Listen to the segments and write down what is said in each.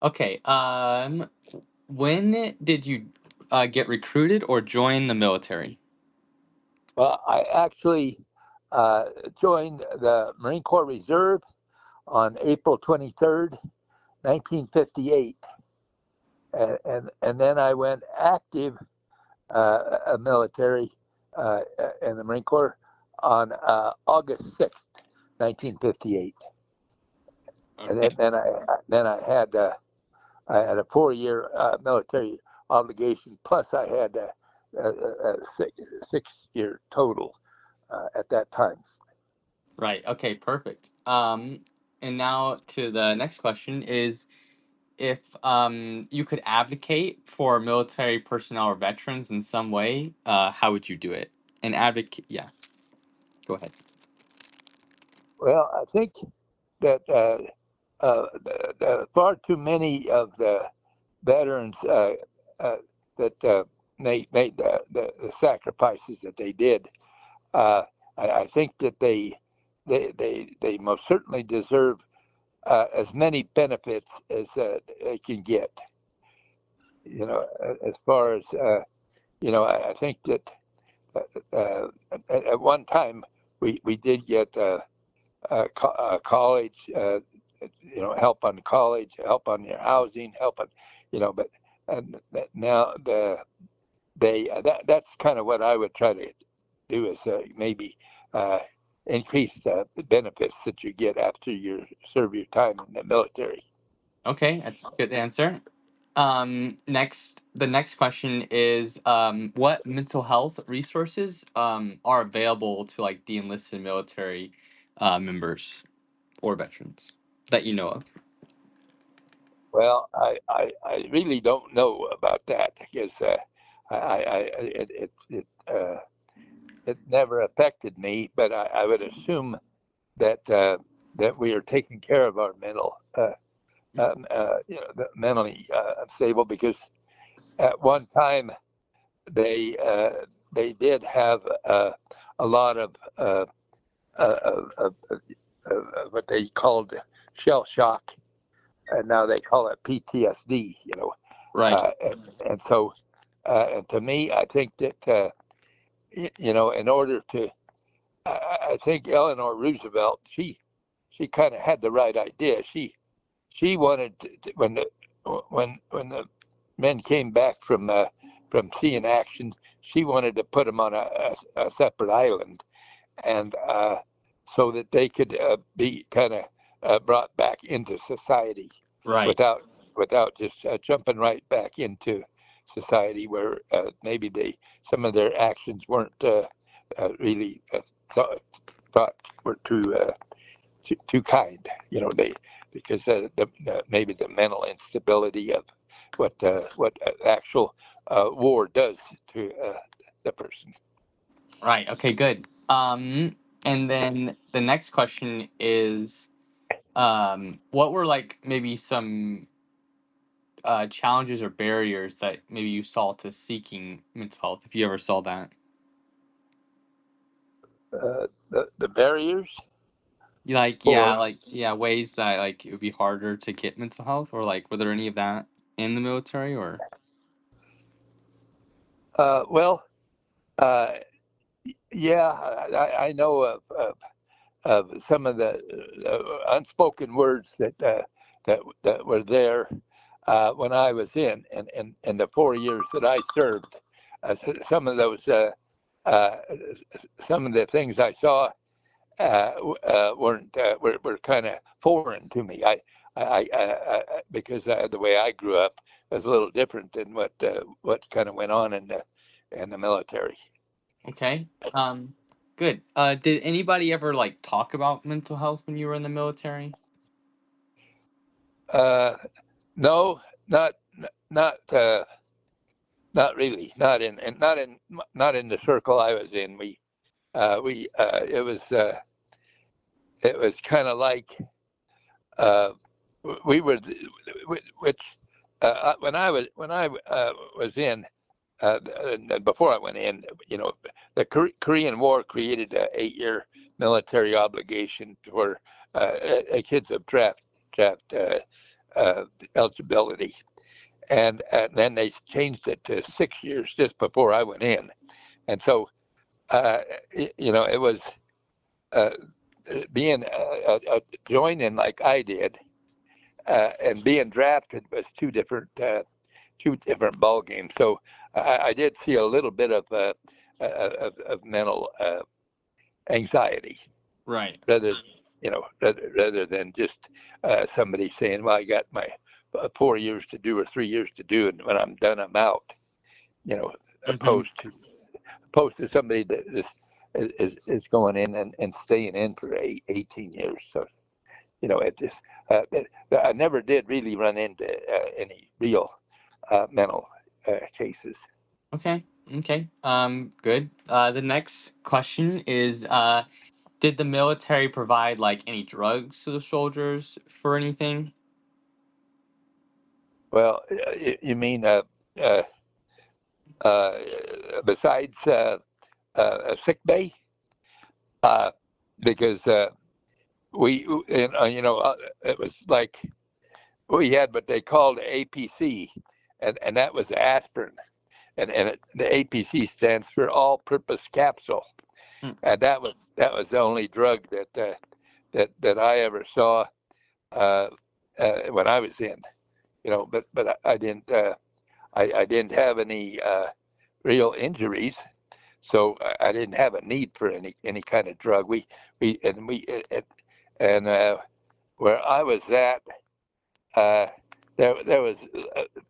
Okay. When did you get recruited or join the military? Well, I actually joined the Marine Corps Reserve on April 23rd, 1958. And then I went active military in the Marine Corps on August 6th, 1958. And Okay. then I had a 4-year military obligation, plus I had a 6 year total at that time. Right. Okay. Perfect. And now to the next question is if you could advocate for military personnel or veterans in some way, how would you do it? And advocate, yeah, go ahead. Well, I think that far too many of the veterans uh, that made the sacrifices that they did. Uh, I think that they most certainly deserve as many benefits as they can get. As far as I think that at one time we did get college, help on college, help on your housing, help on, but now that's kind of what I would try to do is maybe uh, increase the benefits that you get after you serve your time in the military. Okay, that's a good answer. The next question is, what mental health resources are available to like the enlisted military members or veterans that you know of? Well, I really don't know about that because it never affected me, but I would assume that that we are taking care of our mentally stable because at one time they they did have a lot of what they called shell shock, and now they call it PTSD. Right. And so and to me, I think that in order to, I think Eleanor Roosevelt, she kind of had the right idea. She wanted when the men came back from sea in action, she wanted to put them on a separate island, and so that they could be kind of brought back into society Right. without just jumping right back into society where maybe some of their actions weren't really thought were too kind. They because maybe the mental instability of what actual war does to the person. Right. Okay, good. And then the next question is, what were like maybe some challenges or barriers that maybe you saw to seeking mental health, if you ever saw that? The barriers for Yeah, ways that like it would be harder to get mental health, or like were there any of that in the military, or? well, uh, yeah, I know of some of the unspoken words that were there when I was in the 4 years that I served. Some of those uh, some of the things I saw weren't were kind of foreign to me. Because the way I grew up was a little different than what kind of went on in the military. Okay. Good. Did anybody ever like talk about mental health when you were in the military? Uh, no, not not not really. Not in the circle I was in. We it was kind of like uh, we were, which when I was in, and before I went in, the Korean War created an 8-year military obligation for kids of draft eligibility, and then they changed it to 6 years just before I went in, and so it was uh, being joining like I did, and being drafted was two different ball games. So I did see a little bit of mental anxiety, Right. rather rather than just somebody saying, "Well, I got my 4 years to do or 3 years to do, and when I'm done, I'm out." You know, Mm-hmm. opposed to somebody that is going in and staying in for 18 years. So it just I never did really run into any real mental cases. Okay. Okay. Good. The next question is, did the military provide like any drugs to the soldiers for anything? Well, you mean uh, besides a sick bay? Uh, because it was like we had what they called APC, and that was aspirin, and the APC stands for all-purpose capsule, Mm. and that was the only drug that I ever saw when I was in, but I didn't I didn't have any real injuries, so I didn't have a need for any kind of drug. We and we it, and where I was at, uh, there was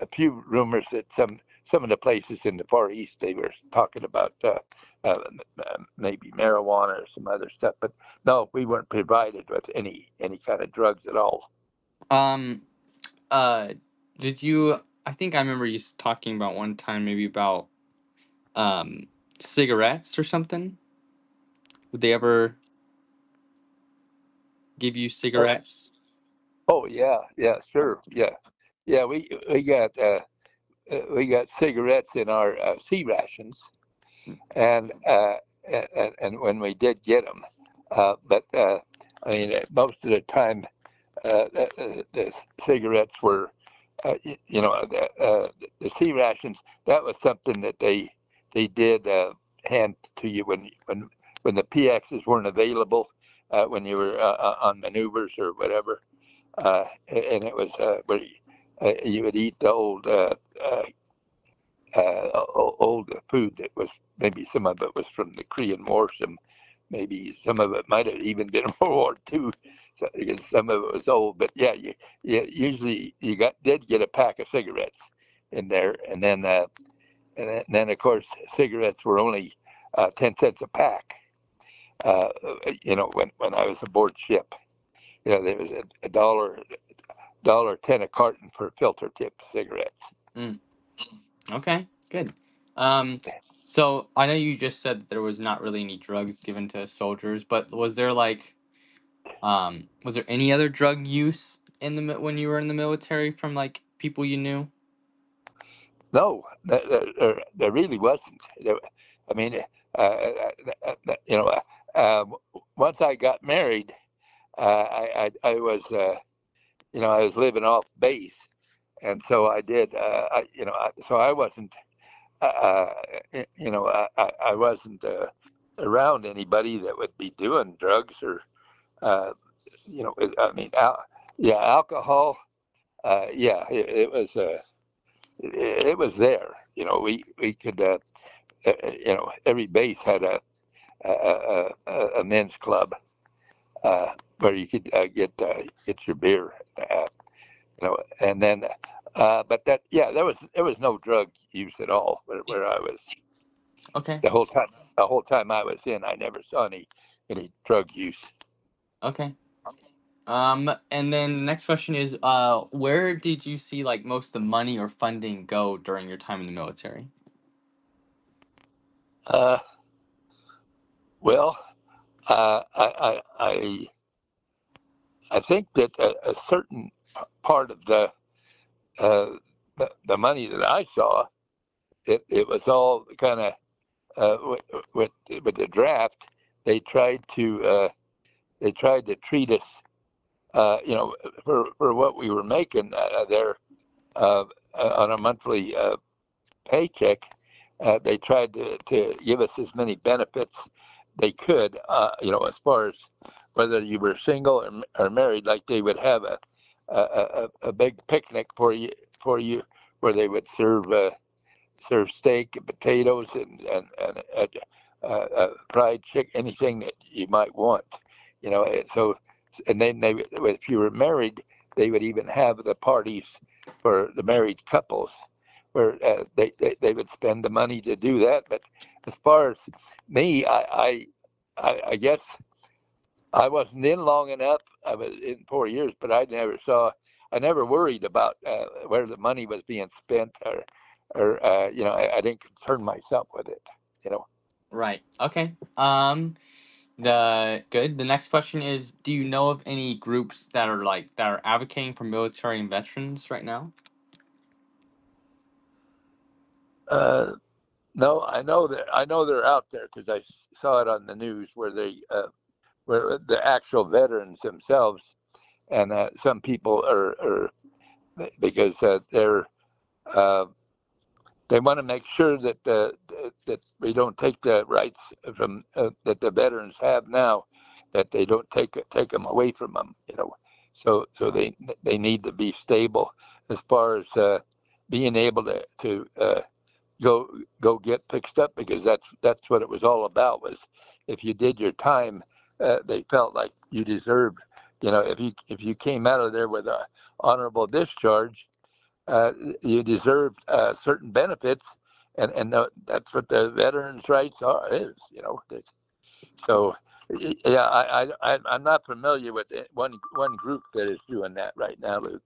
a few rumors that some of the places in the Far East they were talking about uh, maybe marijuana or some other stuff, but no, we weren't provided with any kind of drugs at all. Um. Uh. Did you? I think I remember you talking about one time maybe about um cigarettes or something. Would they ever give you Oh, cigarettes? oh yeah, yeah, sure, yeah, yeah. We got cigarettes in our sea rations, and when we did get them, but I mean, most of the time, the cigarettes were, the sea rations. That was something that they did hand to you when the PXs weren't available, when you were on maneuvers or whatever, and it was where you would eat the old food that was, maybe some of it was from the Korean War, maybe some of it might have even been World War II, so, because some of it was old. But yeah, you usually did get a pack of cigarettes in there, and then of course cigarettes were only 10 cents a pack. When I was aboard ship, there was a dollar 10 a carton for filter tip cigarettes. Mm. Okay. Good. Um. So I know you just said that there was not really any drugs given to soldiers, but was there any other drug use in when you were in the military from like people you knew? No, there really wasn't. I mean, you know, once I got married, I was, I was living off base, and so I did, so I wasn't, uh, I wasn't around anybody that would be doing drugs or, uh, I mean, yeah, alcohol. Yeah, it was there. We could, every base had a men's club where you could get your beer, and then, but that, yeah, there was no drug use at all where I was. Okay. The whole time I was in, I never saw any drug use. Okay. And then the next question is, where did you see like most of the money or funding go during your time in the military? Uh, well, I think that a certain part of uh, the money that I saw, it was all kind of with the draft. They tried to treat us for what we were making there on a monthly paycheck, they tried to give us as many benefits they could, as far as whether you were single or married. Like they would have a big picnic for you where they would serve steak and potatoes and fried chicken, anything that you might want, and then if you were married, they would even have the parties for the married couples, where they would spend the money to do that. But as far as me, I guess I wasn't in long enough. I was in 4 years, but I never worried about where the money was being spent, or I didn't concern myself with it. Right. Okay. The next question is, do you know of any groups that are advocating for military and veterans right now? No, I know they're out there because I saw it on the news where the actual veterans themselves, and some people are because uh, they want to make sure that we don't take the rights from that the veterans have now, that they don't take them away from them. So they need to be stable as far as being able to go get fixed up, because that's what it was all about. Was if you did your time, they felt like you deserved. If you came out of there with a honorable discharge, uh, you deserved certain benefits, and that's what the veterans' rights are. So yeah, I'm not familiar with one group that is doing that right now, Luke.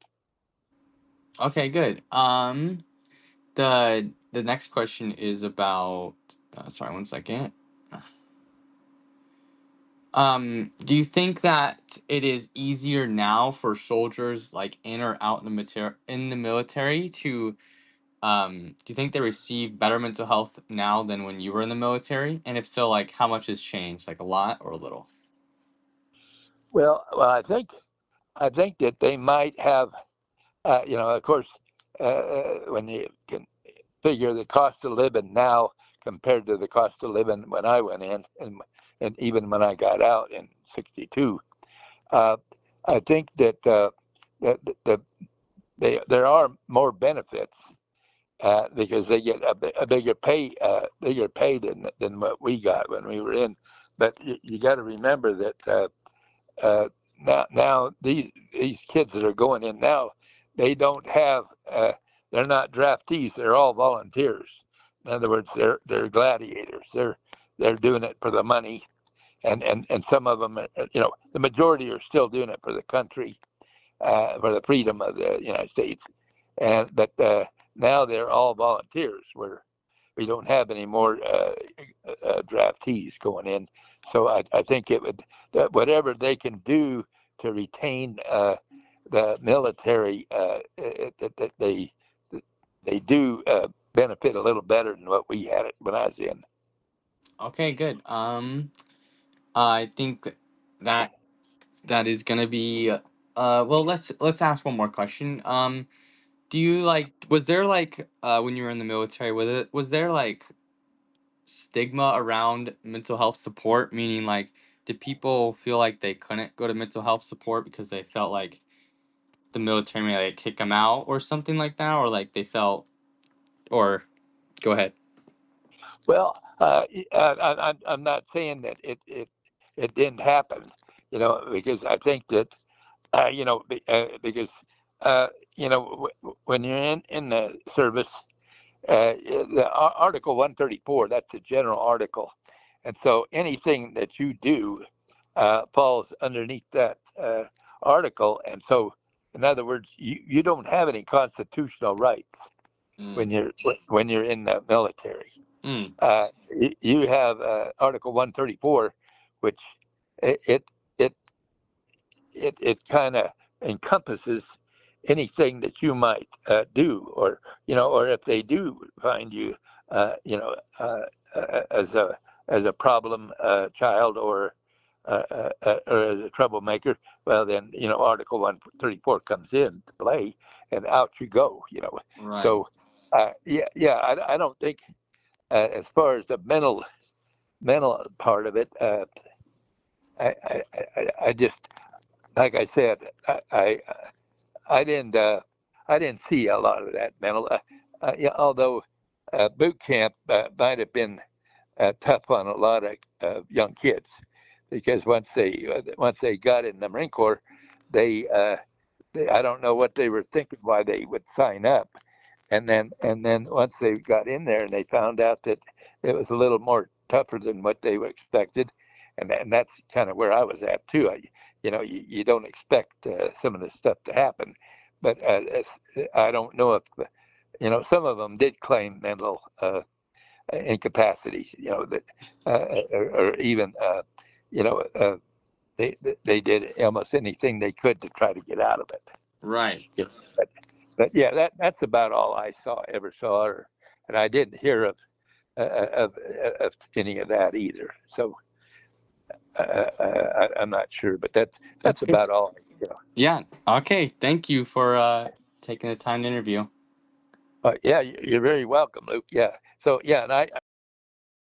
Okay, good. The next question is about. Sorry, one second. Do you think that it is easier now for soldiers like in or out in the military to do you think they receive better mental health now than when you were in the military? And if so, like how much has changed? Like a lot or a little? Well, I think that they might have, of course, when you can figure the cost of living now compared to the cost of living when I went in, and even when I got out in '62, uh, I think that there are more benefits because they get a bigger pay than what we got when we were in. But you got to remember that uh, now these kids that are going in now, they don't have they're not draftees. They're all volunteers. In other words, they're gladiators. They're doing it for the money, and some of them, the majority are still doing it for the country, for the freedom of the United States. But now they're all volunteers, where we don't have any more draftees going in. So I think it would, that whatever they can do to retain the military, that they do benefit a little better than what we had it when I was in. Okay, good. I think that that is gonna be well, let's ask one more question. Do you like was there like when you were in the military was there like stigma around mental health support, meaning like did people feel like they couldn't go to mental health support because they felt like the military may like kick them out or something like that, or like they felt or go ahead. Well, I'm not saying that it didn't happen, because I think that because uh, when you're in the service, the Article 134, that's a general article, and so anything that you do falls underneath that article, and so in other words, you don't have any constitutional rights Mm, when you're in the military. mm, You have Article 134, which it it it it kind of encompasses anything that you might do, or if they do find you, uh, you know, uh, as a problem child, or as a troublemaker, well then Article 134 comes in to play, and out you go. Right. So yeah, I don't think as far as the mental part of it, I just like I said, I didn't I didn't see a lot of that mental. Yeah, although boot camp might have been tough on a lot of young kids, because once they got in the Marine Corps, they, I don't know what they were thinking why they would sign up, and then once they got in there and they found out that it was a little more tougher than what they expected, and that's kind of where I was at too. You don't expect some of this stuff to happen, but I don't know if some of them did claim mental incapacity, that or even you know uh, they did almost anything they could to try to get out of it. Right. You know, but yeah, that's about all I ever saw, and I didn't hear of any of that either. So I'm not sure, but That's that's good. about all. Yeah. Okay. Thank you for taking the time to interview. Yeah, you're very welcome, Luke. Yeah. So yeah, and I